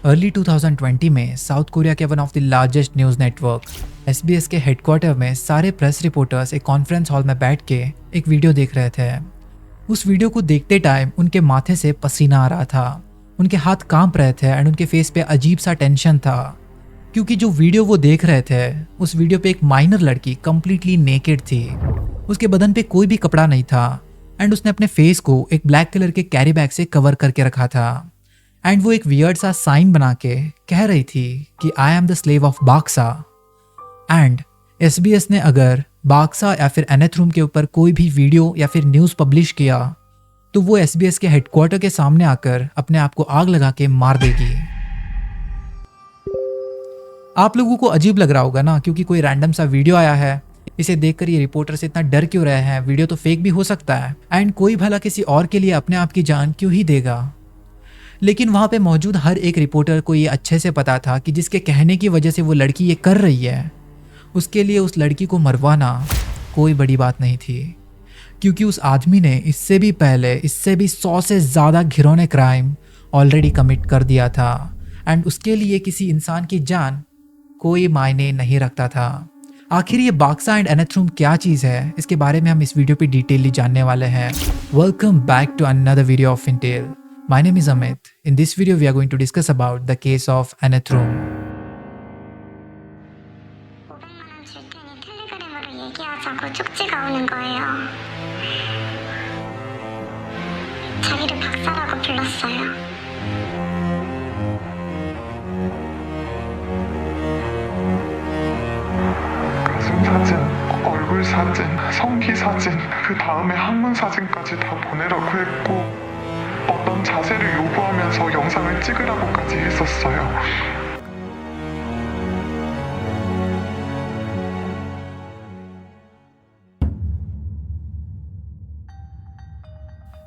Early 2020 में south Korea के one of the largest news network SBS के headquarter में सारे प्रेस रिपोर्टर्स एक कॉन्फ्रेंस हॉल में बैठ के एक वीडियो देख रहे थे। उस वीडियो को देखते टाइम उनके माथे से पसीना आ रहा था, उनके हाथ कांप रहे थे एंड उनके फेस पे अजीब सा टेंशन था, क्योंकि जो वीडियो वो देख रहे थे उस वीडियो पे एक माइनर लड़की कंप्लीटली नेकेड थी। उसके बदन पे कोई भी कपड़ा नहीं था एंड उसने अपने फेस को एक ब्लैक कलर के कैरी बैग से कवर करके रखा था एंड वो एक वियर्ड सा साइन बना के कह रही थी कि I am the slave of Baksa. And SBS ने अगर बाक्सा या फिर एनेथरूम के ऊपर कोई भी वीडियो या फिर न्यूज़ पब्लिश किया तो वो SBS के हेडक्वार्टर के सामने आकर अपने आप को आग लगा के मार देगी। आप लोगों को अजीब लग रहा होगा ना, क्योंकि कोई रैंडम सा वीडियो आया है, इसे देखकर ये रिपोर्टर से इतना डर क्यों रहे हैं, वीडियो तो फेक भी हो सकता है एंड कोई भला किसी और के लिए अपने आप की जान क्यों ही देगा। लेकिन वहाँ पे मौजूद हर एक रिपोर्टर को ये अच्छे से पता था कि जिसके कहने की वजह से वो लड़की ये कर रही है, उसके लिए उस लड़की को मरवाना कोई बड़ी बात नहीं थी, क्योंकि उस आदमी ने इससे भी पहले इससे भी 100 से ज़्यादा घिनौने क्राइम ऑलरेडी कमिट कर दिया था एंड उसके लिए किसी इंसान की जान कोई मायने नहीं रखता था। आखिर ये बाक्सा एंड एनेथरूम क्या चीज़ है, इसके बारे में हम इस वीडियो पे डिटेलली जानने वाले हैं। Welcome back to another video of Intel. My name is Amit. In this video, we are going to discuss about the case of Anethroom. 500만 원 줄 테니 텔레그램으로 얘기하자고 쪽지가 오는 거예요. 자기를 박사라고 불렀어요. 가슴 사진, 얼굴 사진, 성기 사진, 그 다음에 학문 사진까지 다 보내라고 했고 어떤 자세를 요구하면서 영상을 찍으라고까지 했었어요.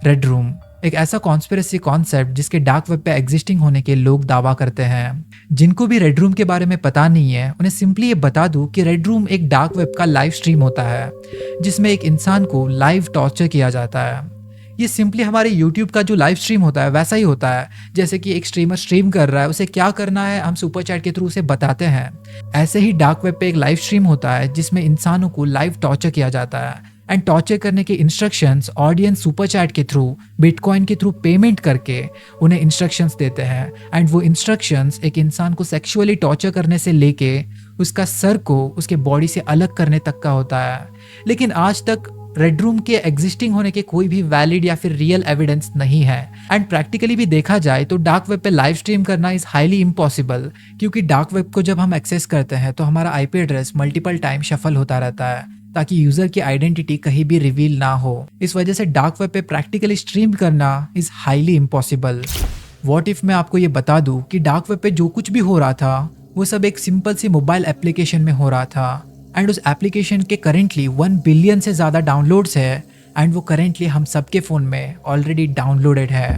Red room एक ऐसा कॉन्स्पिरेसी कॉन्सेप्ट जिसके डार्क वेब पे existing होने के लोग दावा करते हैं। जिनको भी रेड रूम के बारे में पता नहीं है उन्हें सिंपली ये बता दूं कि रेड रूम एक डार्क वेब का लाइव स्ट्रीम होता है जिसमें एक इंसान को लाइव टॉर्चर किया जाता है। ये सिंपली हमारे YouTube का जो लाइव स्ट्रीम होता है वैसा ही होता है, जैसे कि एक स्ट्रीमर स्ट्रीम कर रहा है, उसे क्या करना है हम सुपर चैट के थ्रू उसे बताते हैं। ऐसे ही डार्क वेब पे एक लाइव स्ट्रीम होता है जिसमें इंसानों को लाइव टॉर्चर किया जाता है एंड टॉर्चर करने के इंस्ट्रक्शंस ऑडियंस सुपर चैट के थ्रू बिटकॉइन के थ्रू पेमेंट करके उन्हें इंस्ट्रक्शंस देते हैं एंड वो इंस्ट्रक्शंस एक इंसान को सेक्सुअली टॉर्चर करने से लेके उसका सर को उसके बॉडी से अलग करने तक का होता है। लेकिन आज तक रेड रूम के एग्जिस्टिंग होने के कोई भी वैलिड या फिर रियल एविडेंस नहीं है एंड प्रैक्टिकली भी देखा जाए तो डार्क वेब पे लाइव स्ट्रीम करना इज हाईली इम्पॉसिबल, क्योंकि डार्क वेब को जब हम एक्सेस करते हैं तो हमारा IP address multiple time shuffle होता रहता है ताकि यूजर की आइडेंटिटी कहीं भी रिवील ना हो। इस वजह से डार्क वेब पे प्रैक्टिकली स्ट्रीम करना is highly impossible. What if मैं आपको ये बता दूं कि डार्क वेब पे जो कुछ भी हो रहा था वो सब एक सिंपल सी मोबाइल एप्लीकेशन में हो रहा था एंड उस एप्लीकेशन के करेंटली 1 बिलियन से ज़्यादा डाउनलोड्स है एंड वो करेंटली हम सबके फ़ोन में ऑलरेडी डाउनलोडेड है।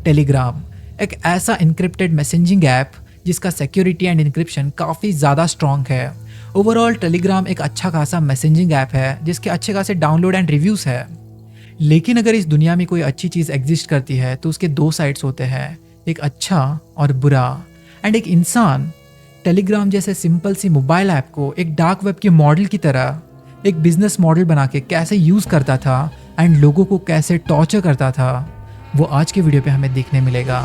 टेलीग्राम एक ऐसा इनक्रिप्टेड मैसेजिंग ऐप जिसका सिक्योरिटी एंड इनक्रिप्शन काफ़ी ज़्यादा स्ट्रॉन्ग है। ओवरऑल टेलीग्राम एक अच्छा खासा मैसेजिंग ऐप है जिसके अच्छे खासे डाउनलोड एंड रिव्यूज़ है। लेकिन अगर इस दुनिया में कोई अच्छी चीज़ एग्जिस्ट करती है तो उसके 2 साइड्स होते हैं, एक अच्छा और बुरा। एंड एक इंसान टेलीग्राम जैसे सिंपल सी मोबाइल ऐप को एक डार्क वेब के मॉडल की तरह एक बिजनेस मॉडल बना के कैसे यूज़ करता था एंड लोगों को कैसे टॉर्चर करता था, वो आज के वीडियो पे हमें देखने मिलेगा।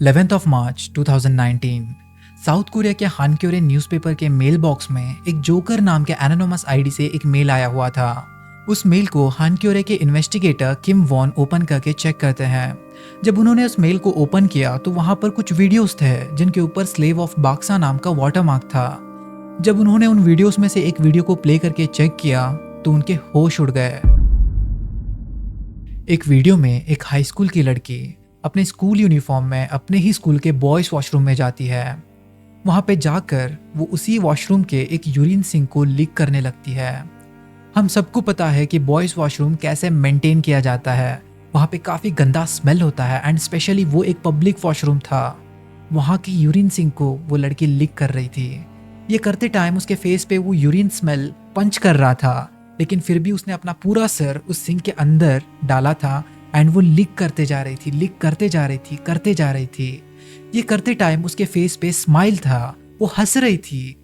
11th of March 2019 south Korea के हानक्योरे न्यूज़पेपर के मेल बॉक्स में एक जोकर नाम के एनोनिमस ID से एक मेल आया हुआ था। उस मेल को हानक्योरे के इन्वेस्टिगेटर किम वॉन ओपन करके चेक करते हैं। जब उन्होंने उस मेल को ओपन किया तो वहां पर कुछ वीडियोस थे जिनके ऊपर स्लेव ऑफ बाक्सा नाम का वाटरमार्क था। जब उन्होंने उन वीडियोस में से एक वीडियो को प्ले करके चेक किया तो उनके होश उड़ गए। एक वीडियो में एक हाई स्कूल की लड़की अपने स्कूल यूनिफॉर्म में अपने ही स्कूल के बॉयज वॉशरूम में जाती है। वहां पे जाकर वो उसी वॉशरूम के एक यूरिन सिंक को लीक करने लगती है। हम सबको पता है कि बॉयज वॉशरूम कैसे मेंटेन किया जाता है, वहाँ पे काफ़ी गंदा स्मेल होता है एंड स्पेशली वो एक पब्लिक वॉशरूम था। वहाँ की यूरिन सिंक को वो लड़की लीक कर रही थी। ये करते टाइम उसके फेस पे वो यूरिन स्मेल पंच कर रहा था, लेकिन फिर भी उसने अपना पूरा सर उस सिंक के अंदर डाला था एंड वो लिक करते जा रही थी, लिक करते जा रही थी, करते जा रही थी। ये करते टाइम उसके फेस पे स्माइल था, वो हंस रही थी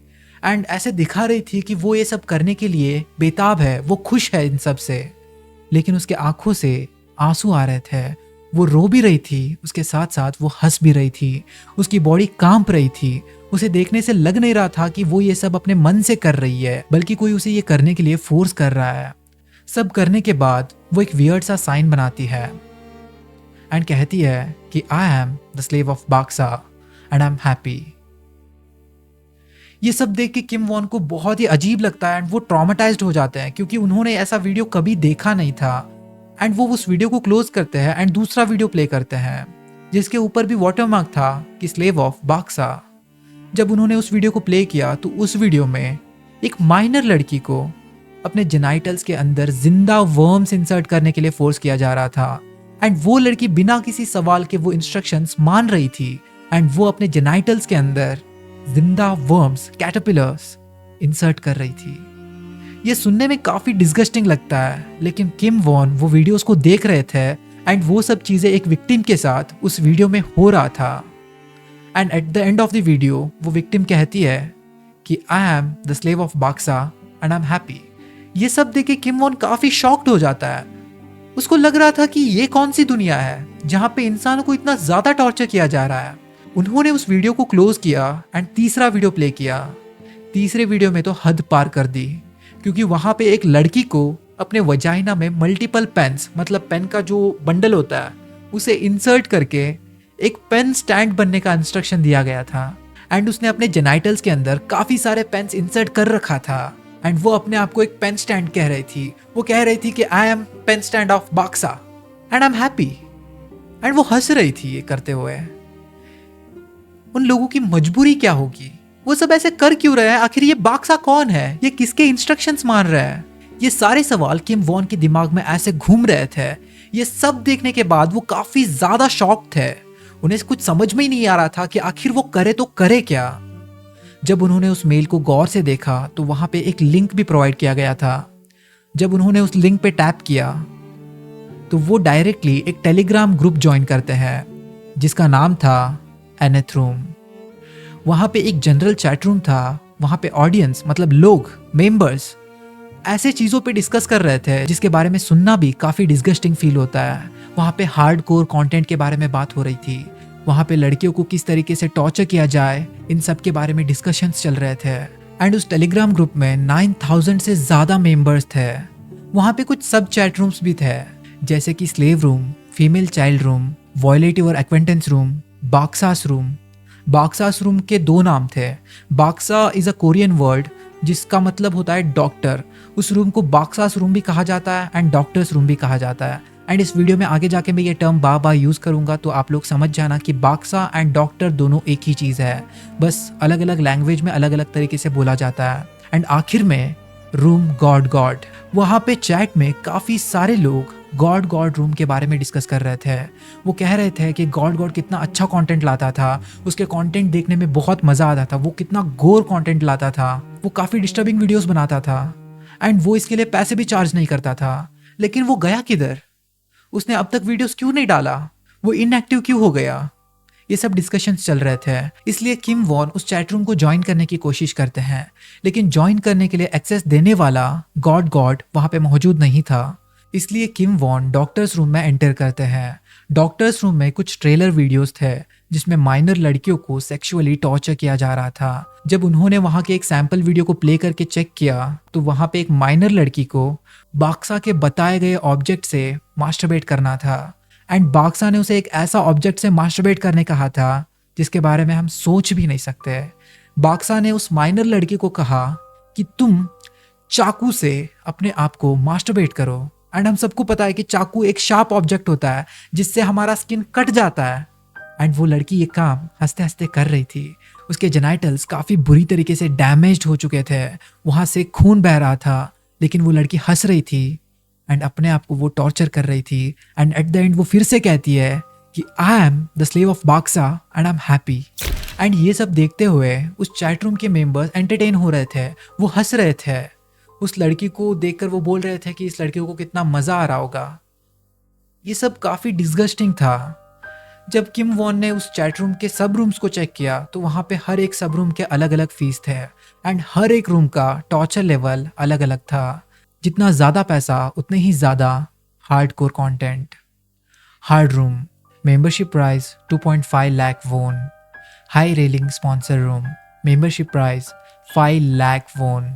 एंड ऐसे दिखा रही थी कि वो ये सब करने के लिए बेताब है, वो खुश है इन सब से। लेकिन उसके आंखों से आंसू आ रहे थे, वो रो भी रही थी, उसके साथ साथ वो हंस भी रही थी, उसकी बॉडी कांप रही थी। उसे देखने से लग नहीं रहा था कि वो ये सब अपने मन से कर रही है, बल्कि कोई उसे ये करने के लिए फोर्स कर रहा है। सब करने के बाद वो एक वियर्ड सा साइन बनाती है एंड कहती है कि I am the slave of Baksa and I am happy. ये सब देख के किम वॉन को बहुत ही अजीब लगता है एंड वो ट्रॉमेटाइज्ड हो जाते हैं, क्योंकि उन्होंने ऐसा वीडियो कभी देखा नहीं था। एंड वो उस वीडियो को क्लोज करते हैं एंड दूसरा वीडियो प्ले करते हैं जिसके ऊपर भी वाटरमार्क था कि स्लेव ऑफ बाक्सा। जब उन्होंने उस वीडियो को प्ले किया तो उस वीडियो में एक माइनर लड़की को अपने जेनाइटल्स के अंदर जिंदा वर्म्स इंसर्ट करने के लिए फोर्स किया जा रहा था एंड वो लड़की बिना किसी सवाल के वो इंस्ट्रक्शंस मान रही थी एंड वो अपने जेनाइटल्स के अंदर जिंदा वर्म्स, कैटरपिलर्स इंसर्ट कर रही थी। ये सुनने में काफी डिस्गस्टिंग लगता है, लेकिन किम वॉन वो वीडियोस को देख रहे थे एंड वो सब चीजें एक विक्टिम के साथ उस वीडियो में हो रहा था। And at the end of the video वो विक्टिम कहती है कि I am the slave of Baksa and I am happy. ये सब देख के किम वॉन काफी शॉक्ड हो जाता है। उसको लग रहा था कि ये कौन सी दुनिया है जहाँ पे इंसानों को इतना ज्यादा टॉर्चर किया जा रहा है। उन्होंने उस वीडियो को क्लोज किया एंड तीसरा वीडियो प्ले किया। तीसरे वीडियो में तो हद पार कर दी, क्योंकि वहां पे एक लड़की को अपने वजाइना में मल्टीपल पेन्स, मतलब पेन का जो बंडल होता है उसे इंसर्ट करके एक पेन स्टैंड बनने का इंस्ट्रक्शन दिया गया था एंड उसने अपने जेनाइटल्स के अंदर काफी सारे पेन्स इंसर्ट कर रखा था एंड वो अपने आप को एक पेन स्टैंड कह रही थी। वो कह रही थी कि I am pen stand of Baksa and I am happy. And वो हंस रही थी ये करते हुए। उन लोगों की मजबूरी क्या होगी, वो सब ऐसे कर क्यों रहे हैं, आखिर ये बाक्सा कौन है, ये किसके इंस्ट्रक्शंस मान रहे हैं। ये सारे सवाल किम वॉन के दिमाग में ऐसे घूम रहे थे। ये सब देखने के बाद वो काफी ज्यादा शॉक थे। उन्हें कुछ समझ में ही नहीं आ रहा था कि आखिर वो करे तो करे क्या। जब उन्होंने उस मेल को गौर से देखा तो वहां पे एक लिंक भी प्रोवाइड किया गया था। जब उन्होंने उस लिंक पे टैप किया तो वो डायरेक्टली एक टेलीग्राम ग्रुप ज्वाइन करते हैं जिसका नाम था एनेथ रूम। वहां पे एक जनरल चैट रूम था, वहां पे ऑडियंस मतलब लोग, मेंबर्स ऐसे चीजों पे डिस्कस कर रहे थे जिसके बारे में सुनना भी काफी डिस्गस्टिंग फील होता है। वहां पे हार्डकोर कंटेंट के बारे में बात हो रही थी। वहां पे लड़कियों को किस तरीके से टॉर्चर किया जाए, इन सब के बारे में डिस्कशंस चल रहे थे। एंड उस टेलीग्राम ग्रुप में 9000 से ज्यादा मेंबर्स थे। वहां पे कुछ सब चैट रूम्स भी थे, जैसे कि slave room, female child room, violative और एक्वेंटेंस रूम, बाक्सास रूम। बाक्सास रूम के दो नाम थे। Baksa is a Korean word जिसका मतलब होता है डॉक्टर। उस रूम को बाक्सास रूम भी कहा जाता है एंड डॉक्टर्स रूम भी कहा जाता है। एंड इस वीडियो में आगे जाके मैं ये टर्म बार बार यूज करूंगा, तो आप लोग समझ जाना कि बाक्सा एंड डॉक्टर दोनों एक ही चीज है, बस अलग अलग लैंग्वेज में अलग अलग तरीके से बोला जाता है। एंड आखिर में रूम गॉड। वहां पे चैट में काफी सारे लोग गॉड रूम के बारे में डिस्कस कर रहे थे। वो कह रहे थे कि गॉड कितना अच्छा कंटेंट लाता था, उसके कंटेंट देखने में बहुत मजा आता था, वो कितना गोर कंटेंट लाता था, वो काफी डिस्टर्बिंग वीडियोस बनाता था एंड वो इसके लिए पैसे भी चार्ज नहीं करता था। लेकिन वो गया किधर, उसने अब तक वीडियोस क्यों नहीं डाला, वो इनएक्टिव क्यों हो गया। ये सब डिस्कशंस चल रहे थे। इसलिए किम वॉन उस चैट रूम को ज्वाइन करने की कोशिश करते हैं, लेकिन ज्वाइन करने के लिए एक्सेस देने वाला गॉड वहां पे मौजूद नहीं था। इसलिए किम वॉन डॉक्टर्स रूम में एंटर करते हैं। डॉक्टर्स रूम में कुछ ट्रेलर वीडियोस थे जिसमें माइनर लड़कियों को सेक्सुअली टॉर्चर किया जा रहा था। जब उन्होंने वहां के एक सैंपल वीडियो को प्ले करके चेक किया तो वहां पे एक माइनर लड़की को बाक्सा के बताए गए ऑब्जेक्ट से मास्टरबेट करना था एंड बाक्सा ने उसे एक ऐसा ऑब्जेक्ट से मास्टरबेट करने कहा था जिसके बारे में हम सोच भी नहीं सकते। बाक्सा ने उस माइनर लड़की को कहा कि तुम चाकू से अपने आप को मास्टरबेट करो। एंड हम सबको पता है कि चाकू एक शार्प ऑब्जेक्ट होता है जिससे हमारा स्किन कट जाता है। एंड वो लड़की ये काम हंसते हंसते कर रही थी। उसके जेनाइटल्स काफी बुरी तरीके से डैमेज्ड हो चुके थे, वहां से खून बह रहा था, लेकिन वो लड़की हंस रही थी एंड अपने आप को वो टॉर्चर कर रही थी। एंड एट द एंड वो फिर से कहती है कि I am the slave of Baksa and I am happy. And ये सब देखते हुए उस चैट रूम के मेंबर्स एंटरटेन हो रहे थे, वो हंस रहे थे। उस लड़की को देखकर वो बोल रहे थे कि इस लड़की को कितना मजा आ रहा होगा। ये सब काफ़ी डिस्गस्टिंग था। जब किम वॉन ने उस चैट रूम के सब रूम्स को चेक किया तो वहाँ पे हर एक सब रूम के अलग अलग फीस थे एंड हर एक रूम का टॉर्चर लेवल अलग अलग था। जितना ज़्यादा पैसा उतने ही ज़्यादा hardcore content. Hard room membership price 2.5 lakh won. High railing sponsor room membership price 5 lakh won.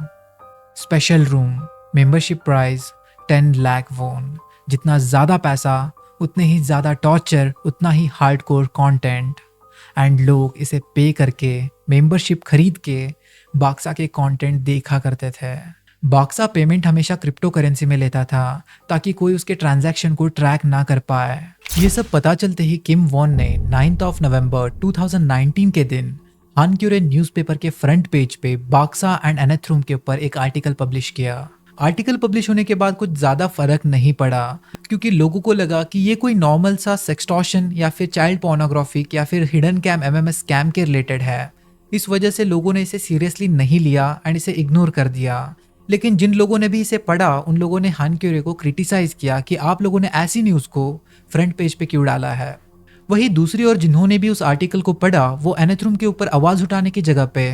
Special room membership price 10 lakh won. जितना ज़्यादा पैसा उतने ही ज़्यादा टॉर्चर, उतना ही हार्डकोर कंटेंट। एंड लोग इसे पे करके मेंबरशिप खरीद के बाक्सा के कंटेंट देखा करते थे। बाक्सा पेमेंट हमेशा क्रिप्टो करेंसी में लेता था ताकि कोई उसके ट्रांजैक्शन को ट्रैक ना कर पाए। ये सब पता चलते ही किम वॉन ने 9 नवंबर 2019 के दिन हानक्यूरे न्यूज़पेपर के फ्रंट पेज पे बाक्सा एंड एनेथ्रूम के ऊपर एक आर्टिकल पब्लिश किया। आर्टिकल पब्लिश होने के बाद कुछ ज़्यादा फर्क नहीं पड़ा क्योंकि लोगों को लगा कि ये कोई नॉर्मल सा सेक्सटॉर्शन या फिर चाइल्ड पोर्नोग्राफिक या फिर हिडन कैम एमएमएस स्कैम के रिलेटेड है। इस वजह से लोगों ने इसे सीरियसली नहीं लिया एंड इसे इग्नोर कर दिया। लेकिन जिन लोगों ने भी इसे पढ़ा उन लोगों ने हानक्यूरे को क्रिटिसाइज किया कि आप लोगों ने ऐसी न्यूज़ को फ्रंट पेज पे क्यों डाला है। वही दूसरी ओर जिन्होंने भी उस आर्टिकल को पढ़ा वो एनेथ्रूम के ऊपर आवाज़ उठाने की जगह पे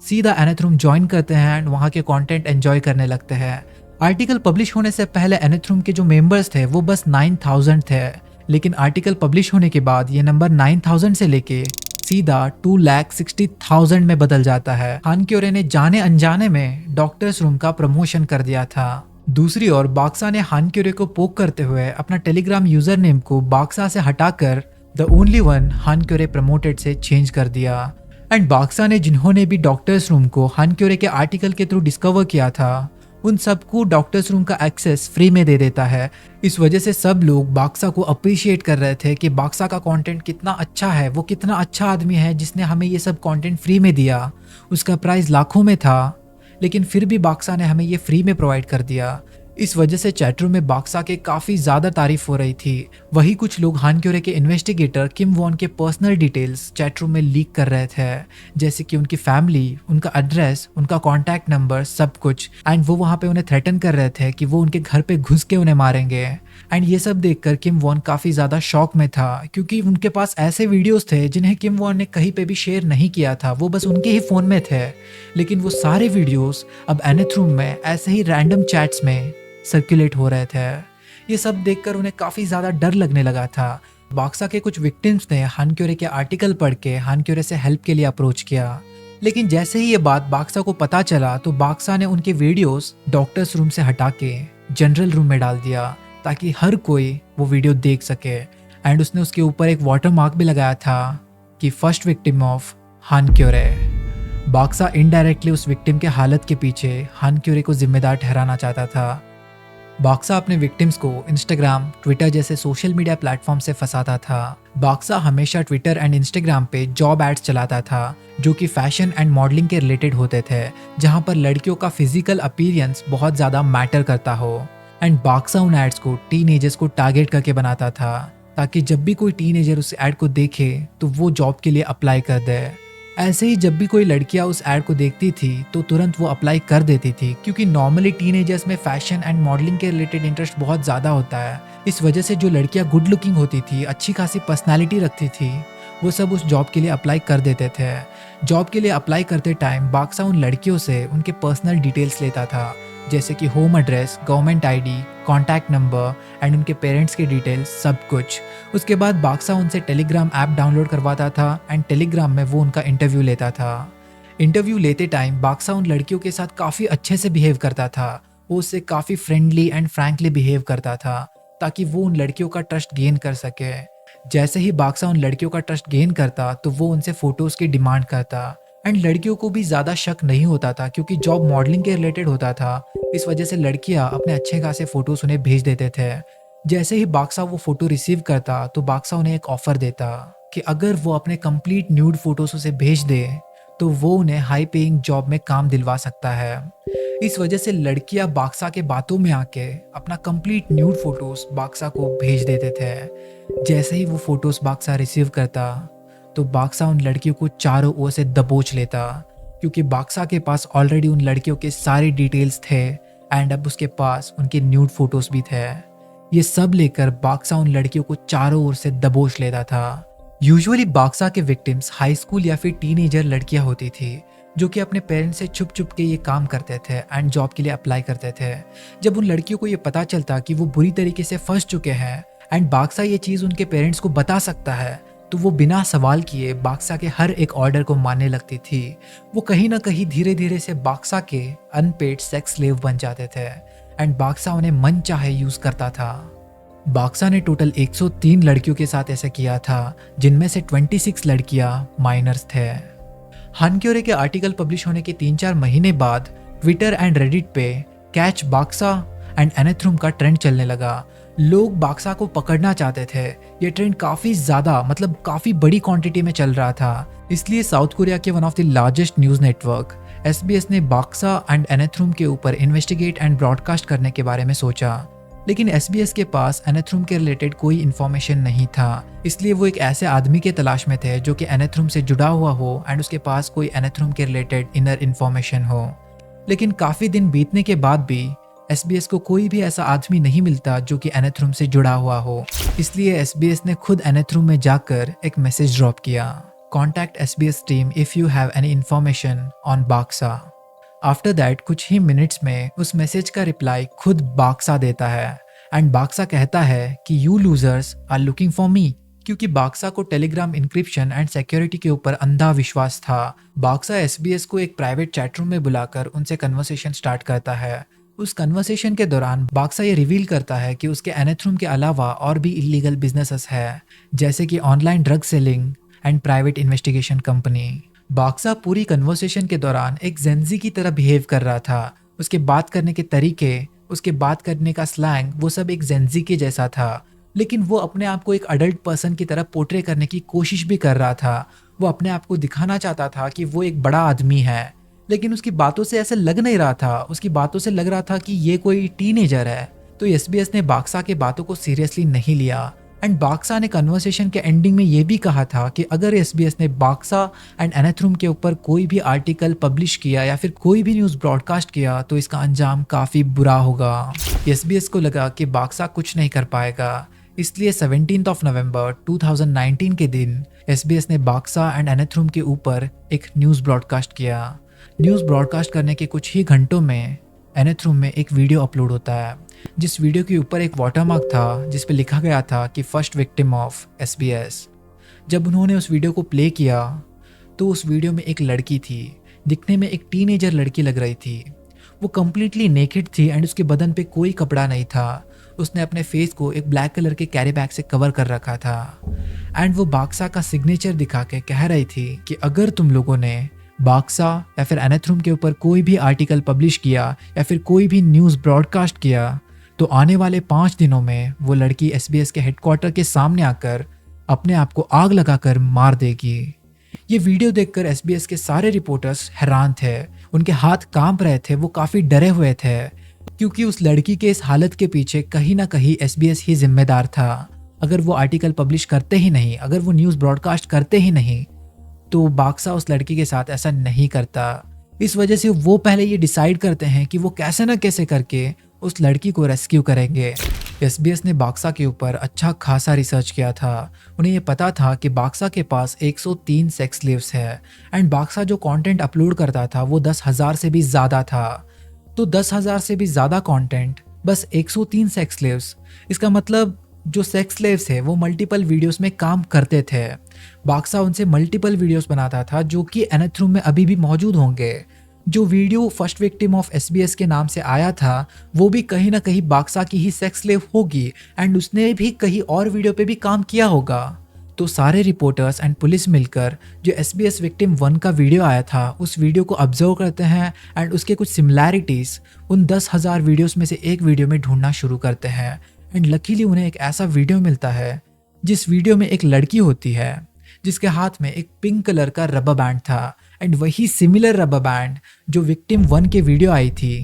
सीधा एनेथ्रूम ज्वाइन करते हैं एंड वहाँ के कंटेंट एंजॉय करने लगते हैं। आर्टिकल पब्लिश होने से पहले एनेथ्रूम के जो मेंबर्स थे वो बस 9000 थे, लेकिन आर्टिकल पब्लिश होने के बाद ये नंबर 9000 से लेके सीधा 2,60,000 में बदल जाता है। हानक्यूरे ने जाने अनजाने में डॉक्टर्स रूम का प्रमोशन कर दिया था। दूसरी ओर बाक्सा ने हानक्यूरे को पोक करते हुए अपना टेलीग्राम यूजर नेम को बाक्सा से हटाकर द ओनली वन हानक्यूरे प्रमोटेड से चेंज कर दिया। एंड बाक्सा ने जिन्होंने भी डॉक्टर्स रूम को हानक्यूरे के आर्टिकल के थ्रू डिस्कवर किया था उन सबको डॉक्टर्स रूम का एक्सेस फ्री में दे देता है। इस वजह से सब लोग बाक्सा को अप्रिशिएट कर रहे थे कि बाक्सा का कंटेंट कितना अच्छा है, वो कितना अच्छा आदमी है जिसने हमें ये सब कंटेंट फ्री में दिया। उसका प्राइस लाखों में था लेकिन फिर भी बाक्सा ने हमें ये फ्री में प्रोवाइड कर दिया। इस वजह से चैटरूम में बाक्सा के काफ़ी ज़्यादा तारीफ हो रही थी। वही कुछ लोग हानक्यूरे के इन्वेस्टिगेटर किम वॉन के पर्सनल डिटेल्स चैटरूम में लीक कर रहे थे, जैसे कि उनकी फैमिली, उनका एड्रेस, उनका कॉन्टैक्ट नंबर, सब कुछ। एंड वो वहाँ पे उन्हें थ्रेटन कर रहे थे कि वो उनके घर पे घुस के उन्हें मारेंगे। एंड ये सब देखकर किम वॉन काफ़ी ज़्यादा शॉक में था क्योंकि उनके पास ऐसे वीडियोस थे जिन्हें किम वॉन ने कहीं पे भी शेयर नहीं किया था, वो बस उनके ही फ़ोन में थे। लेकिन वो सारे वीडियोस अब एनेथ्रूम में ऐसे ही रैंडम चैट्स में सर्कुलेट हो रहे थे। ये सब देखकर उन्हें काफ़ी ज़्यादा डर लगने लगा था। बाक्सा के कुछ विक्टिम्स ने हानक्यूरे के आर्टिकल पढ़ के हानक्यूरे से हेल्प के लिए अप्रोच किया। लेकिन जैसे ही ये बात बाक्सा को पता चला तो बाक्सा ने उनके वीडियोस डॉक्टर्स रूम से हटा के जनरल रूम में डाल दिया ताकि हर कोई वो वीडियो देख सके। एंड उसने उसके ऊपर एक वाटर मार्क भी लगाया था कि फर्स्ट विक्टिम ऑफ हानक्यूरे। बाक्सा इनडायरेक्टली उस विक्टिम के हालत के पीछे हानक्यूरे को जिम्मेदार ठहराना चाहता था। बाक्सा अपने विक्टिम्स को इंस्टाग्राम, ट्विटर जैसे सोशल मीडिया प्लेटफॉर्म से फंसाता था। बाक्सा हमेशा ट्विटर एंड इंस्टाग्राम पे जॉब एड्स चलाता था जो कि फैशन एंड मॉडलिंग के रिलेटेड होते थे, जहां पर लड़कियों का फिजिकल अपीयरेंस बहुत ज़्यादा मैटर करता हो। एंड बाक्सा उन एड्स को टीनेजर्स को टारगेट करके बनाता था ताकि जब भी कोई टीनेजर उस एड को देखे तो वो जॉब के लिए अप्लाई कर दे। ऐसे ही जब भी कोई लड़कियां उस एड को देखती थी तो तुरंत वो अप्लाई कर देती थी क्योंकि नॉर्मली टीनेजर्स में फैशन एंड मॉडलिंग के रिलेटेड इंटरेस्ट बहुत ज़्यादा होता है। इस वजह से जो लड़कियां गुड लुकिंग होती थी, अच्छी खासी पर्सनालिटी रखती थी, वो सब उस जॉब के लिए अप्लाई कर देते थे। जॉब के लिए अप्लाई करते टाइम बाक्सा उन लड़कियों से उनके पर्सनल डिटेल्स लेता था, जैसे कि home address, government ID, contact number and उनके पेरेंट्स के डिटेल्स, सब कुछ। उसके बाद बाक्सा उनसे टेलीग्राम ऐप डाउनलोड करवाता था एंड टेलीग्राम में वो उनका इंटरव्यू लेता था। इंटरव्यू लेते टाइम बाक्सा उन लड़कियों के साथ काफ़ी अच्छे से बिहेव करता था। वो उससे काफ़ी फ्रेंडली एंड फ्रैंकली बिहेव करता था ताकि वो उन लड़कियों का ट्रस्ट गेन कर सके। जैसे ही बाक्सा उन लड़कियों का ट्रस्ट गेन करता तो वो उनसे फ़ोटोज़ की डिमांड करता। एंड लड़कियों को भी ज़्यादा शक नहीं होता था क्योंकि जॉब मॉडलिंग के रिलेटेड होता था। इस वजह से लड़कियां अपने अच्छे खासे फ़ोटोज़ उन्हें भेज देते थे। जैसे ही बाक्सा वो फ़ोटो रिसीव करता तो बाक्सा उन्हें एक ऑफ़र देता कि अगर वो अपने कंप्लीट न्यूड फ़ोटोज़ उसे भेज दे तो वो उन्हें हाई पेइंग जॉब में काम दिलवा सकता है। इस वजह से लड़कियां बाक्सा के बातों में आके अपना कंप्लीट न्यूड फ़ोटोज़ बाक्सा को भेज देते थे। जैसे ही वो फ़ोटोज़ बाक्सा रिसीव करता तो बाक्सा उन लड़कियों को चारों ओर से दबोच लेता क्योंकि बाक्सा के पास ऑलरेडी उन लड़कियों के सारे डिटेल्स थे एंड अब उसके पास उनके न्यूड फोटोज़ भी थे। ये सब लेकर बाक्सा उन लड़कियों को चारों ओर से दबोच लेता था। यूजुअली बाक्सा के विक्टिम्स हाई स्कूल या फिर टीनेजर लड़कियां होती थी जो कि अपने पेरेंट्स से छुप छुप के ये काम करते थे एंड जॉब के लिए अप्लाई करते थे। जब उन लड़कियों को ये पता चलता कि वो बुरी तरीके से फंस चुके हैं एंड बाक्सा ये चीज़ उनके पेरेंट्स को बता सकता है, तो वो बिना सवाल किए बाक्सा के हर एक ऑर्डर को मानने लगती थी। वो कहीं ना कहीं धीरे धीरे से बाक्सा के अनपेड सेक्स स्लेव बन जाते थे एंड बाक्सा उन्हें मन चाहे यूज करता था। बाक्सा ने टोटल 103 लड़कियों के साथ ऐसा किया था, जिनमें से 26 लड़कियां माइनर्स थे। हानक्योरे के आर्टिकल पब्लिश होने के 3-4 महीने बाद ट्विटर एंड रेडिट पे कैच बाक्सा एंड एनेथ्रुम का ट्रेंड चलने लगा। लोग बाक्सा को पकड़ना चाहते थे। ये ट्रेंड काफ़ी ज़्यादा मतलब काफ़ी बड़ी क्वांटिटी में चल रहा था, इसलिए साउथ कोरिया के one of the largest news network SBS ने बाक्सा एंड एनेथ्रुम के ऊपर इन्वेस्टिगेट एंड ब्रॉडकास्ट करने के बारे में सोचा, लेकिन SBS के पास एनेथ्रुम के रिलेटेड कोई इन्फॉर्मेशन नहीं था। इसलिए वो एक ऐसे आदमी के तलाश में थे जो कि एनेथ्रुम से जुड़ा हुआ हो एंड उसके पास कोई एनेथ्रुम के रिलेटेड इनर इन्फॉर्मेशन हो। लेकिन काफ़ी दिन बीतने के बाद भी SBS को कोई भी ऐसा आदमी नहीं मिलता जो कि एनेथ्रुम से जुड़ा हुआ हो। इसलिए SBS ने खुद एनेथ्रुम में जाकर एक मैसेज ड्रॉप किया, contact SBS team if you have any information on Baksa. After that कुछ ही मिनट्स में उस मैसेज का रिप्लाई खुद बाक्सा देता है एंड बाक्सा कहता है कि you losers are looking for me, क्योंकि बाक्सा को टेलीग्राम इंक्रिप्शन एंड सिक्योरिटी के ऊपर अंधा विश्वास था। बाक्सा SBS को एक प्राइवेट चैटरूम में बुलाकर उनसे कन्वर्सेशन स्टार्ट करता है। उस कन्वर्सेशन के दौरान बाक्सा ये रिवील करता है कि उसके एनेथ्रुम के अलावा और भी इलीगल बिजनेसेस है, जैसे कि online drug selling and private investigation company. Baksa पूरी कन्वर्सेशन के दौरान एक जेंजी की तरह बिहेव कर रहा था। उसके बात करने के तरीके, उसके बात करने का स्लैंग, वो सब एक जेंजी के जैसा था, लेकिन वो अपने आप को एक अडल्ट पर्सन की तरह पोर्ट्रे करने की कोशिश भी कर रहा था। वो अपने आप को दिखाना चाहता था कि वो एक बड़ा आदमी है, लेकिन उसकी बातों से ऐसे लग नहीं रहा था। उसकी बातों से लग रहा था कि ये कोई टीनेजर है। तो SBS ने बाक्सा के बातों को सीरियसली नहीं लिया एंड बाक्सा ने कन्वर्सेशन के एंडिंग में ये भी कहा था कि अगर SBS ने बाक्सा एंड एनेथ्रुम के ऊपर कोई भी आर्टिकल पब्लिश किया या फिर कोई भी न्यूज़ ब्रॉडकास्ट किया तो इसका अंजाम काफ़ी बुरा होगा। SBS को लगा कि बाक्सा कुछ नहीं कर पाएगा, इसलिए 17 नवंबर 2019 के दिन SBS ने बाक्सा एंड एनेथ्रुम के ऊपर एक न्यूज़ ब्रॉडकास्ट किया। न्यूज़ ब्रॉडकास्ट करने के कुछ ही घंटों में एनेथ्रुम में एक वीडियो अपलोड होता है, जिस वीडियो के ऊपर एक वाटरमार्क था जिस पे लिखा गया था कि फर्स्ट विक्टिम ऑफ SBS। जब उन्होंने उस वीडियो को प्ले किया तो उस वीडियो में एक लड़की थी, दिखने में एक टीनेजर लड़की लग रही थी। वो कम्प्लीटली नेकेड थी एंड उसके बदन पे कोई कपड़ा नहीं था। उसने अपने फेस को एक ब्लैक कलर के कैरी बैग से कवर कर रखा था एंड वो बाक्सा का सिग्नेचर दिखा के कह रही थी कि अगर तुम लोगों ने बाक्सा या फिर एनेथ्रुम के ऊपर कोई भी आर्टिकल पब्लिश किया या फिर कोई भी न्यूज़ ब्रॉडकास्ट किया तो आने वाले 5 दिनों में वो लड़की SBS के हेडक्वार्टर के सामने आकर अपने आप को आग लगाकर मार देगी। ये वीडियो देखकर SBS के सारे रिपोर्टर्स हैरान थे, उनके हाथ कांप रहे थे, वो काफ़ी डरे हुए थे, क्योंकि उस लड़की के इस हालत के पीछे कहीं ना कहीं SBS ही जिम्मेदार था। अगर वो आर्टिकल पब्लिश करते ही नहीं, अगर वो न्यूज़ ब्रॉडकास्ट करते ही नहीं, तो बाक्सा उस लड़की के साथ ऐसा नहीं करता। इस वजह से वो पहले ये डिसाइड करते हैं कि वो कैसे न कैसे करके उस लड़की को रेस्क्यू करेंगे। SBS ने बाक्सा के ऊपर अच्छा खासा रिसर्च किया था। उन्हें ये पता था कि बाक्सा के पास 103 सेक्स स्लेव्स है एंड बाक्सा जो कंटेंट अपलोड करता था वो 10,000 से भी ज़्यादा था। तो 10,000 से भी ज़्यादा कंटेंट, बस 103 सेक्स स्लेव्स, इसका मतलब जो सेक्स स्लेव्स है वो मल्टीपल वीडियोस में काम करते थे। बाक्सा उनसे मल्टीपल वीडियोस बनाता था जो कि एनेथ्रुम में अभी भी मौजूद होंगे। जो video first victim of SBS के नाम से आया था वो भी कहीं ना कहीं बाक्सा की ही सेक्स स्लेव होगी एंड उसने भी कहीं और वीडियो पे भी काम किया होगा। तो सारे रिपोर्टर्स एंड पुलिस मिलकर जो SBS विक्टिम 1 का वीडियो आया था उस वीडियो को ऑब्जर्व करते हैं एंड उसके कुछ सिमिलैरिटीज उन 10,000 वीडियोस में से एक वीडियो में ढूंढना शुरू करते हैं एंड लकीली उन्हें एक ऐसा वीडियो मिलता है जिस वीडियो में एक लड़की होती है जिसके हाथ में एक पिंक कलर का रबर बैंड था एंड वही सिमिलर रबर बैंड जो विक्टिम 1 के वीडियो आई थी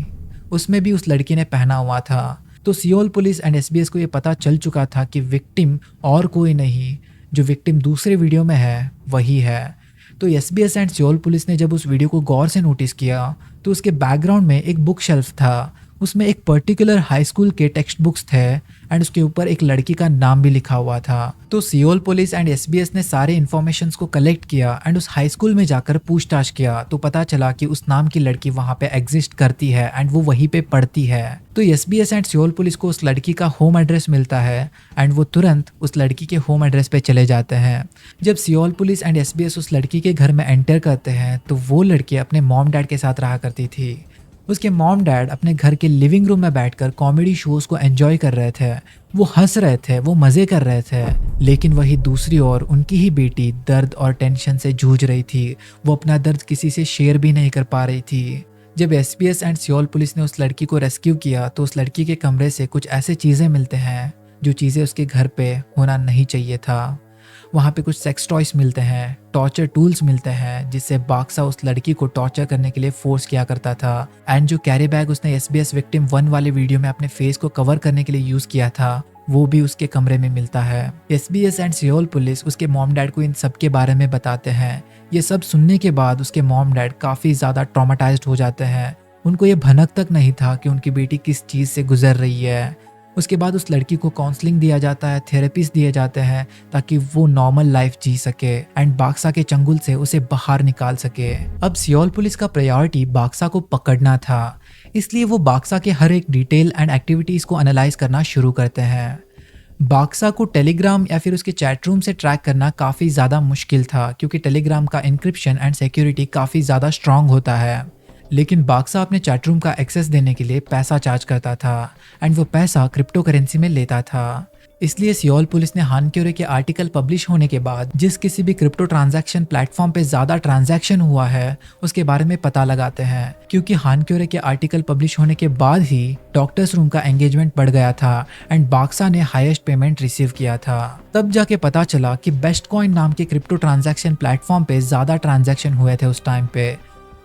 उसमें भी उस लड़की ने पहना हुआ था। तो सियोल पुलिस एंड SBS को ये पता चल चुका था कि विक्टिम और कोई नहीं, जो विक्टिम दूसरे वीडियो में है वही है। तो SBS एंड सियोल पुलिस ने जब उस वीडियो को गौर से नोटिस किया तो उसके बैकग्राउंड में एक बुक शेल्फ था। उसमें एक पर्टिकुलर हाई स्कूल के टेक्स्ट बुक्स थे एंड उसके ऊपर एक लड़की का नाम भी लिखा हुआ था। तो सियोल पुलिस एंड एसबीएस ने सारे इन्फॉर्मेशंस को कलेक्ट किया एंड उस हाई स्कूल में जाकर पूछताछ किया तो पता चला कि उस नाम की लड़की वहाँ पे एग्जिस्ट करती है एंड वो वहीं पे पढ़ती है। तो एसबीएस एंड सियोल पुलिस को उस लड़की का होम एड्रेस मिलता है एंड वो तुरंत उस लड़की के होम एड्रेस पे चले जाते हैं। जब सियोल पुलिस एंड एसबीएस उस लड़की के घर में एंटर करते हैं तो वो लड़की अपने मॉम डैड के साथ रहा करती थी। उसके मॉम डैड अपने घर के लिविंग रूम में बैठकर कॉमेडी शोज को एंजॉय कर रहे थे। वो हंस रहे थे, वो मजे कर रहे थे, लेकिन वही दूसरी ओर उनकी ही बेटी दर्द और टेंशन से जूझ रही थी। वो अपना दर्द किसी से शेयर भी नहीं कर पा रही थी। जब एसपीएस एंड सियोल पुलिस ने उस लड़की को रेस्क्यू किया तो उस लड़की के कमरे से कुछ ऐसे चीज़ें मिलते हैं जो चीज़ें उसके घर पे होना नहीं चाहिए था। वहाँ पे कुछ सेक्स टॉयज मिलते हैं, टॉर्चर टूल्स मिलते हैं जिससे बाक्सा उस लड़की को टॉर्चर करने के लिए फोर्स किया करता था एंड जो कैरी बैग उसने एसबीएस विक्टिम 1 वाले वीडियो में अपने फेस को कवर करने के लिए यूज किया था वो भी उसके कमरे में मिलता है। एसबीएस एंड सियोल पुलिस उसके मॉम डैड को इन सब के बारे में बताते हैं। ये सब सुनने के बाद उसके मॉम डैड काफ़ी ज़्यादा ट्रॉमाटाइज्ड हो जाते हैं। उनको ये भनक तक नहीं था कि उनकी बेटी किस चीज़ से गुजर रही है। उसके बाद उस लड़की को काउंसलिंग दिया जाता है, थेरेपीज दिए जाते हैं ताकि वो नॉर्मल लाइफ जी सके एंड बाक्सा के चंगुल से उसे बाहर निकाल सके। अब सियोल पुलिस का प्रायोरिटी बाक्सा को पकड़ना था, इसलिए वो बाक्सा के हर एक डिटेल एंड एक्टिविटीज को एनालाइज करना शुरू करते हैं। बाक्सा को टेलीग्राम या फिर उसके चैट रूम से ट्रैक करना काफ़ी ज़्यादा मुश्किल था क्योंकि टेलीग्राम का इंक्रिप्शन एंड सिक्योरिटी काफ़ी ज़्यादा स्ट्रांग होता है। लेकिन बाक्सा अपने चैट रूम का एक्सेस देने के लिए पैसा चार्ज करता था एंड वो पैसा क्रिप्टो करेंसी में लेता था। इसलिए सियोल पुलिस ने हानक्योरे के आर्टिकल पब्लिश होने के बाद जिस किसी भी क्रिप्टो ट्रांजैक्शन प्लेटफॉर्म पे ज़्यादा ट्रांजैक्शन हुआ है उसके बारे में पता लगाते हैं, क्योंकि हानक्योरे के आर्टिकल पब्लिश होने के बाद ही डॉक्टर्स रूम का एंगेजमेंट बढ़ गया था एंड बाक्सा ने हाईएस्ट पेमेंट रिसीव किया था। तब जाके पता चला कि बेस्ट कॉइन नाम के क्रिप्टो ट्रांजैक्शन प्लेटफॉर्म पे ज़्यादा ट्रांजैक्शन हुए थे उस टाइम पे।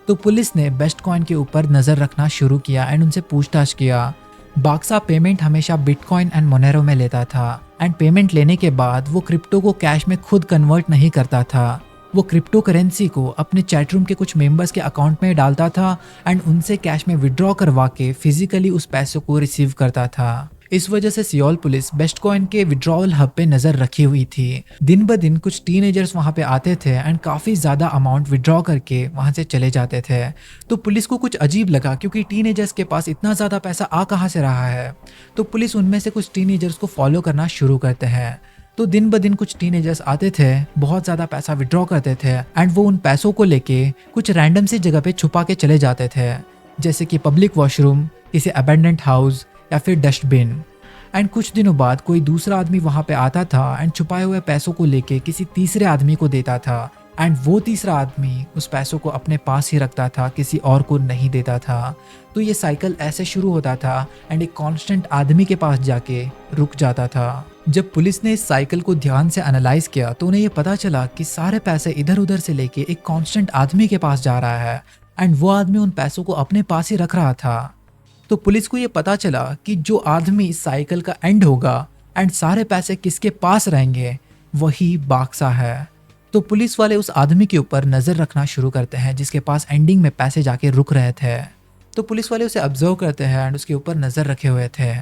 तो पुलिस ने बेस्ट कॉइन के ऊपर नज़र रखना शुरू किया एंड उनसे पूछताछ किया। बाक्सा पेमेंट हमेशा बिटकॉइन एंड मोनेरो में लेता था एंड पेमेंट लेने के बाद वो क्रिप्टो को कैश में खुद कन्वर्ट नहीं करता था। वो क्रिप्टो करेंसी को अपने चैट रूम के कुछ मेंबर्स के अकाउंट में डालता था एंड उनसे कैश में विड्रॉ करवा के फिजिकली उस पैसों को रिसीव करता था। इस वजह से सियोल पुलिस बेस्ट कॉइन के विड्रॉवल हब पे नजर रखी हुई थी। दिन ब दिन कुछ टीनेजर्स वहां पे आते थे एंड काफी ज्यादा अमाउंट विड्रॉ करके वहां से चले जाते थे। तो पुलिस को कुछ अजीब लगा क्योंकि टीनेजर्स के पास इतना ज्यादा पैसा आ कहां से रहा है। तो पुलिस उनमें से कुछ टीनेजर्स को फॉलो करना शुरू करते हैं। तो दिन ब दिन कुछ टीनेजर्स आते थे, बहुत ज़्यादा पैसा विड्रॉ करते थे एंड वो उन पैसों को लेके कुछ रैंडम सी जगह पे छुपा के चले जाते थे, जैसे कि पब्लिक वॉशरूम, किसी अबेंडेंट हाउस या फिर डस्टबिन। एंड कुछ दिनों बाद कोई दूसरा आदमी वहाँ पे आता था एंड छुपाए हुए पैसों को लेके किसी तीसरे आदमी को देता था एंड वो तीसरा आदमी उस पैसों को अपने पास ही रखता था, किसी और को नहीं देता था। तो ये साइकिल ऐसे शुरू होता था एंड एक कांस्टेंट आदमी के पास जाके रुक जाता था। जब पुलिस ने इस साइकिल को ध्यान से एनालाइज किया तो उन्हें ये पता चला कि सारे पैसे इधर उधर से लेके एक कांस्टेंट आदमी के पास जा रहा है एंड वो आदमी उन पैसों को अपने पास ही रख रहा था। तो पुलिस को ये पता चला कि जो आदमी इस साइकिल का एंड होगा एंड सारे पैसे किसके पास रहेंगे वही बाक्सा है। तो पुलिस वाले उस आदमी के ऊपर नज़र रखना शुरू करते हैं जिसके पास एंडिंग में पैसे जाके रुक रहे थे। तो पुलिस वाले उसे ऑब्जर्व करते हैं एंड उसके ऊपर नज़र रखे हुए थे।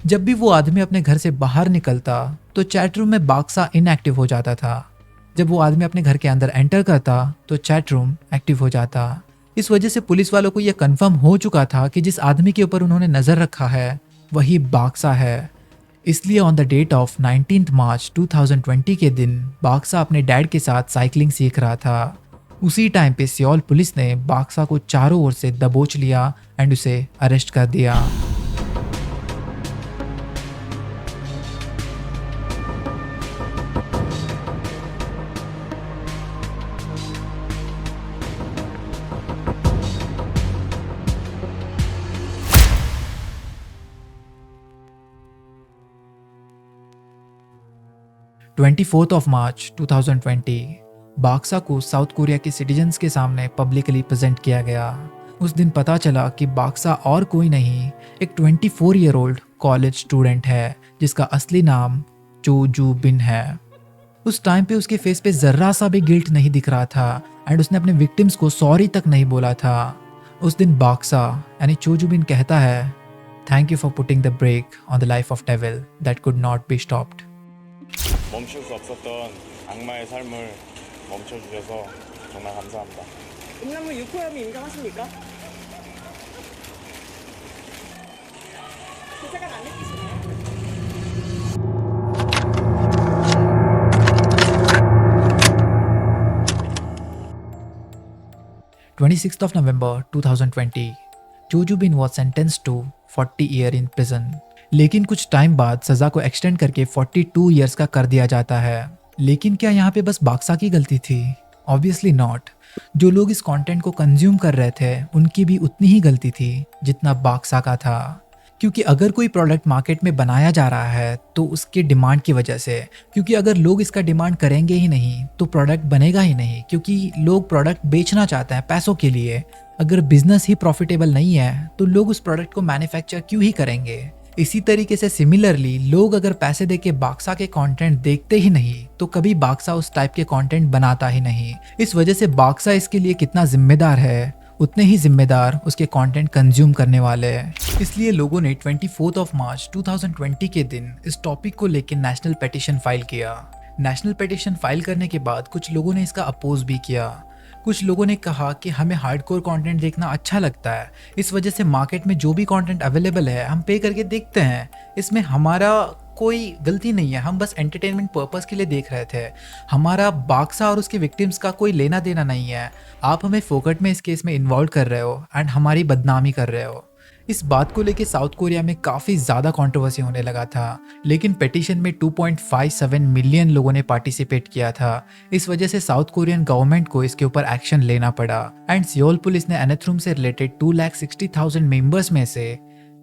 जब भी वो आदमी अपने घर से बाहर निकलता तो चैट रूम में बाक्सा इनएक्टिव हो जाता था। जब वो आदमी अपने घर के अंदर एंटर करता तो चैट रूम एक्टिव हो जाता। इस वजह से पुलिस वालों को यह कंफर्म हो चुका था कि जिस आदमी के ऊपर उन्होंने नज़र रखा है वही बाक्सा है। इसलिए ऑन द डेट ऑफ 19 मार्च 2020 के दिन बाक्सा अपने डैड के साथ साइकिलिंग सीख रहा था। उसी टाइम पे सियोल पुलिस ने बाक्सा को चारों ओर से दबोच लिया एंड उसे अरेस्ट कर दिया। March 24, 2020 बाक्सा को साउथ कोरिया के सिटीजन्स के सामने पब्लिकली प्रेजेंट किया गया। उस दिन पता चला कि बाक्सा और कोई नहीं, एक 24 ईयर ओल्ड कॉलेज स्टूडेंट है जिसका असली नाम चो जू बिन है। उस टाइम पे उसके फेस पे जर्रा सा भी गिल्ट नहीं दिख रहा था एंड उसने अपने विक्टिम्स को सॉरी तक नहीं बोला था। उस दिन बाक्सा यानी चो जू बिन कहता है, Thank you for putting the brake on the life of devil that could not be stopped. 멈출 수 없었던 악마의 삶을 멈춰주셔서 정말 감사합니다. 음란물 유포 혐의 인정하십니까? 죄책감 안 느끼시나요? 26th of November 2020, Joju bin was sentenced to 40 year in prison. लेकिन कुछ टाइम बाद सजा को एक्सटेंड करके 42 इयर्स का कर दिया जाता है। लेकिन क्या यहाँ पे बस बाक्सा की गलती थी? Obviously not. जो लोग इस कंटेंट को कंज्यूम कर रहे थे उनकी भी उतनी ही गलती थी जितना बाक्सा का था। क्योंकि अगर कोई प्रोडक्ट मार्केट में बनाया जा रहा है तो उसके डिमांड की वजह से, क्योंकि अगर लोग इसका डिमांड करेंगे ही नहीं तो प्रोडक्ट बनेगा ही नहीं, क्योंकि लोग प्रोडक्ट बेचना चाहते हैं पैसों के लिए। अगर बिजनेस ही प्रॉफिटेबल नहीं है तो लोग उस प्रोडक्ट को मैन्युफैक्चर क्यों ही करेंगे। इसी तरीके से सिमिलरली लोग अगर पैसे देके बाक्सा के कंटेंट देखते ही नहीं तो कभी बाक्सा उस टाइप के कंटेंट बनाता ही नहीं। इस वजह से बाक्सा इसके लिए कितना जिम्मेदार है उतने ही जिम्मेदार उसके कंटेंट कंज्यूम करने वाले हैं। इसलिए लोगों ने 24 ऑफ मार्च 2020 के दिन इस टॉपिक को लेकर नेशनल पिटीशन फाइल किया। नेशनल पिटीशन फाइल करने के बाद कुछ लोगों ने इसका अपोज भी किया। कुछ लोगों ने कहा कि हमें हार्डकोर कंटेंट देखना अच्छा लगता है, इस वजह से मार्केट में जो भी कंटेंट अवेलेबल है हम पे करके देखते हैं, इसमें हमारा कोई गलती नहीं है, हम बस एंटरटेनमेंट पर्पस के लिए देख रहे थे, हमारा बाक्सा और उसके विक्टिम्स का कोई लेना देना नहीं है, आप हमें फोकट में इस केस में इन्वॉल्व कर रहे हो एंड हमारी बदनामी कर रहे हो। इस बात को लेकर साउथ कोरिया में काफ़ी ज़्यादा कंट्रोवर्सी होने लगा था, लेकिन पिटीशन में 2.57 मिलियन लोगों ने पार्टिसिपेट किया था। इस वजह से साउथ कोरियन गवर्नमेंट को इसके ऊपर एक्शन लेना पड़ा एंड सियोल पुलिस ने एनेथ्रूम से रिलेटेड 2,60,000 मेंबर्स में से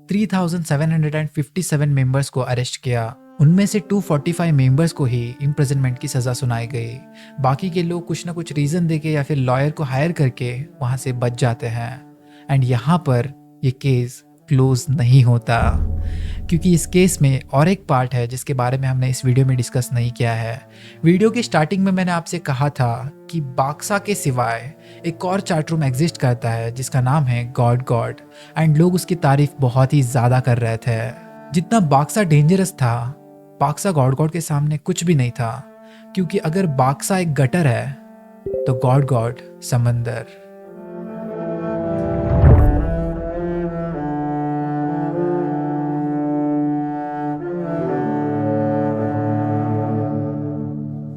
3,757 मेंबर्स को अरेस्ट किया। उनमें से 245 मेंबर्स को ही इम्प्रिजनमेंट की सज़ा सुनाई गई। बाकी के लोग कुछ ना कुछ रीज़न देके या फिर लॉयर को हायर करके वहाँ से बच जाते हैं एंड यहाँ पर ये केस क्लोज नहीं होता, क्योंकि इस केस में और एक पार्ट है जिसके बारे में हमने इस वीडियो में डिस्कस नहीं किया है। वीडियो के स्टार्टिंग में मैंने आपसे कहा था कि बाक्सा के सिवाय एक और चैट रूम एग्जिस्ट करता है जिसका नाम है गॉड एंड लोग उसकी तारीफ बहुत ही ज़्यादा कर रहे थे। जितना बाक्सा डेंजरस था, बाक्सा गॉड के सामने कुछ भी नहीं था, क्योंकि अगर बाक्सा एक गटर है तो गॉड समंदर।